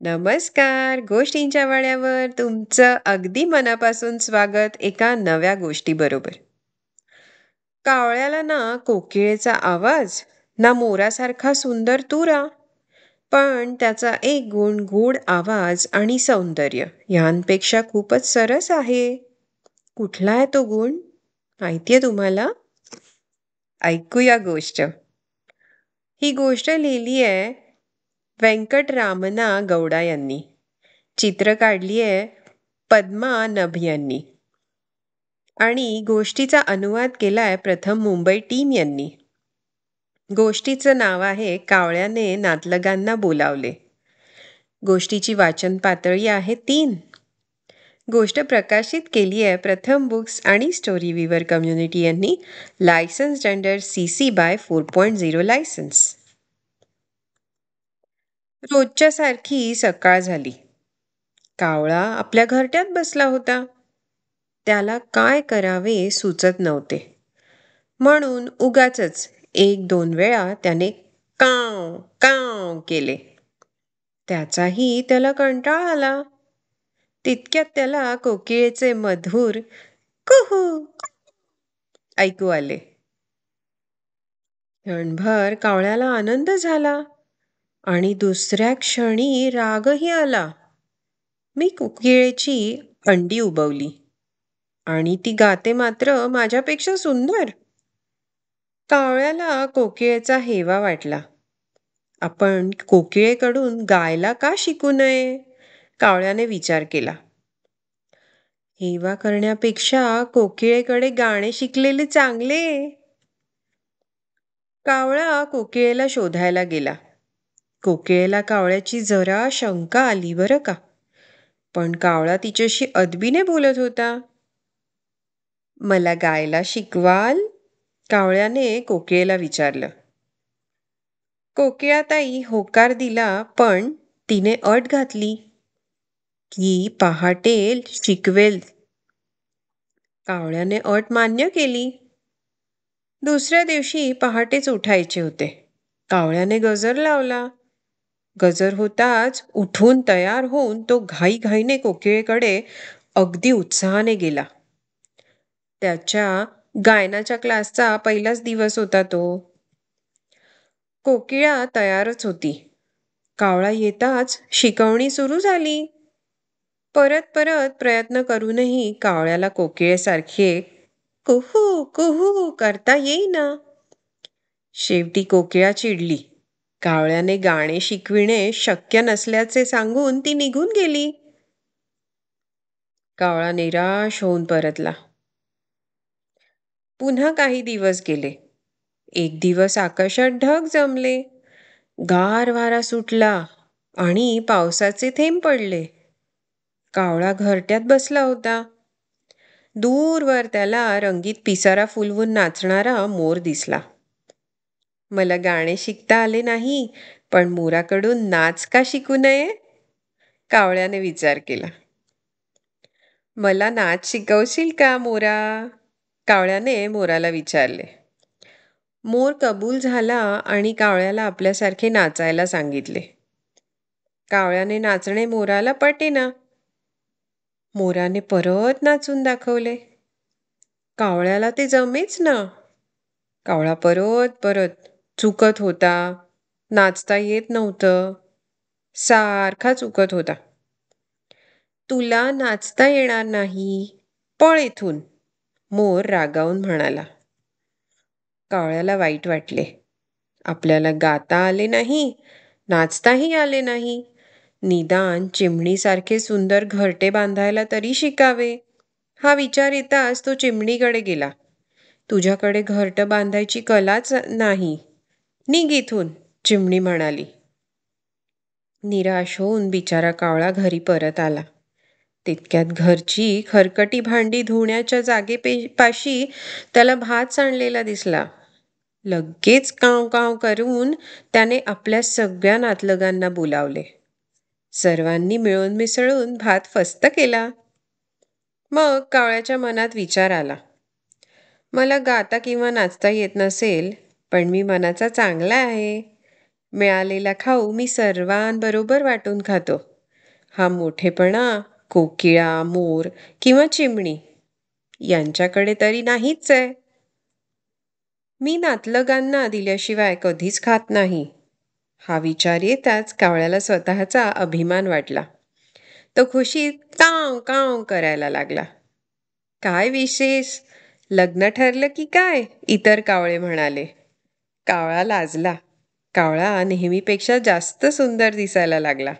नमस्कार. गोष्टींच्या वाड्यावर तुमचं अगदी मनापासून स्वागत एका नव्या गोष्टीबरोबर. कावळ्याला ना कोकिळेचा आवाज, ना मोरासारखा सुंदर तुरा, पण त्याचा एक गुण गोड आवाज आणि सौंदर्य यांपेक्षा खूपच सरस आहे. कुठला आहे तो गुण? माहितीये तुम्हाला? ऐकूया गोष्ट. ही गोष्ट लिहिली आहे व्यंकटरामना गौडा यांनी. चित्र काढली आहे पद्मा नभ यांनी आणि गोष्टीचा अनुवाद केलाय प्रथम मुंबई टीम यांनी. गोष्टीचं नाव आहे कावळ्याने नातलगांना बोलावले. गोष्टीची वाचन पातळी आहे 3. गोष्ट प्रकाशित केली आहे प्रथम बुक्स आणि स्टोरी विवर कम्युनिटी यांनी. License under CC by 4.0 license. रोजच्या सारखी सकाळ झाली. कावळा आपल्या घरट्यात बसला होता. त्याला काय करावे सुचत नव्हते. म्हणून उगाचच 1-2 वेळा त्याने काव काव केले. त्याचाही त्याला कंटाळा आला. तितक्यात त्याला कोकिळेचे मधुर कुहू ऐकू आले. क्षणभर कावळ्याला आनंद झाला आणि दुसऱ्या क्षणी रागही आला. मी कोकिळेची अंडी उबवली आणि ती गाते मात्र माझ्यापेक्षा सुंदर. कावळ्याला कोकिळेचा हेवा वाटला. आपण कोकिळेकडून गायला का शिकू नये? कावळ्याने विचार केला. हेवा करण्यापेक्षा कोकिळेकडे गाणे शिकलेले चांगले. कावळा कोकिळेला शोधायला गेला. कोकिळेला कावळ्याची जरा शंका आली बरं का. पण कावळा तिच्याशी अदबीने बोलत होता. मला गायला शिकवाल? कावळ्याने कोकिळेला विचारलं. कोकिळाताई होकार दिला, पण तिने अट घातली की पहाटे शिकवेल. कावळ्याने अट मान्य केली. दुसऱ्या दिवशी पहाटेच उठायचे होते. कावळ्याने गजर लावला. गजर होताच उठून तयार होऊन तो घाईघाईने कोकिळेकडे अगदी उत्साहाने गेला. त्याच्या गायनाच्या क्लासचा पहिलाच दिवस होता तो. कोकिळा तयारच होती. कावळा येताच शिकवणी सुरू झाली. परत परत प्रयत्न करूनही कावळ्याला कोकिळेसारखे कुहू कुहू करता येईना. शेवटी कोकिळा चिडली. कावळ्याने गाणे शिकविणे शक्य नसल्याचे सांगून ती निघून गेली. कावळा निराश होऊन परतला. पुन्हा काही दिवस गेले. एक दिवस आकाशात ढग जमले. गार वारा सुटला आणि पावसाचे थेंब पडले. कावळा घरट्यात बसला होता. दूरवर त्याला रंगीत पिसारा फुलवून नाचणारा मोर दिसला. मला गाणे शिकता आले नाही, पण मोराकडून नाच का शिकू नये? कावळ्याने विचार केला. मला नाच शिकवशील का मोरा? कावळ्याने मोराला विचारले. मोर कबूल झाला आणि कावळ्याला आपल्यासारखे नाचायला सांगितले. कावळ्याने नाचणे मोराला पटेना. मोराने परत नाचून दाखवले. कावळ्याला ते जमेच ना. कावळा परत परत चुकत होता. नाचता येत नव्हतं. सारखा चुकत होता. तुला नाचता येणार नाही. पळ इथून, मोर रागावून म्हणाला. कावळ्याला वाईट वाटले. आपल्याला गाता आले नाही, नाचताही आले नाही. निदान चिमणीसारखे सुंदर घरटे बांधायला तरी शिकावे. हा विचार येताच तो चिमणीकडे गेला. तुझ्याकडे घरटं बांधायची कलाच नाही. निघ इथून, चिमणी म्हणाली. निराश होऊन बिचारा कावळा घरी परत आला. तितक्यात घरची खरकटी भांडी धुण्याच्या पाशी त्याला भात सांडलेला दिसला. लगेच काव काव करून त्याने आपल्या सगळ्या नातलगांना बोलावले. सर्वांनी मिळून मिसळून भात फस्त केला. मग कावळ्याच्या मनात विचार आला. मला गाता किंवा नाचता येत नसेल, पण मी मनाचा चांगला आहे. मिळालेला खाऊ मी सर्वांबरोबर वाटून खातो. हा मोठेपणा कोकिळा, मोर किंवा चिमणी यांच्याकडे तरी नाहीच आहे. मी नातलगांना दिल्याशिवाय कधीच खात नाही. हा विचार येताच कावळ्याला स्वतःचा अभिमान वाटला. तो खुशीत काव काव करायला लागला. काय विशेष? लग्न ठरलं की काय? इतर कावळे म्हणाले. कावळा लाजला. कावळा नेहमीपेक्षा जास्त सुंदर दिसायला लागला.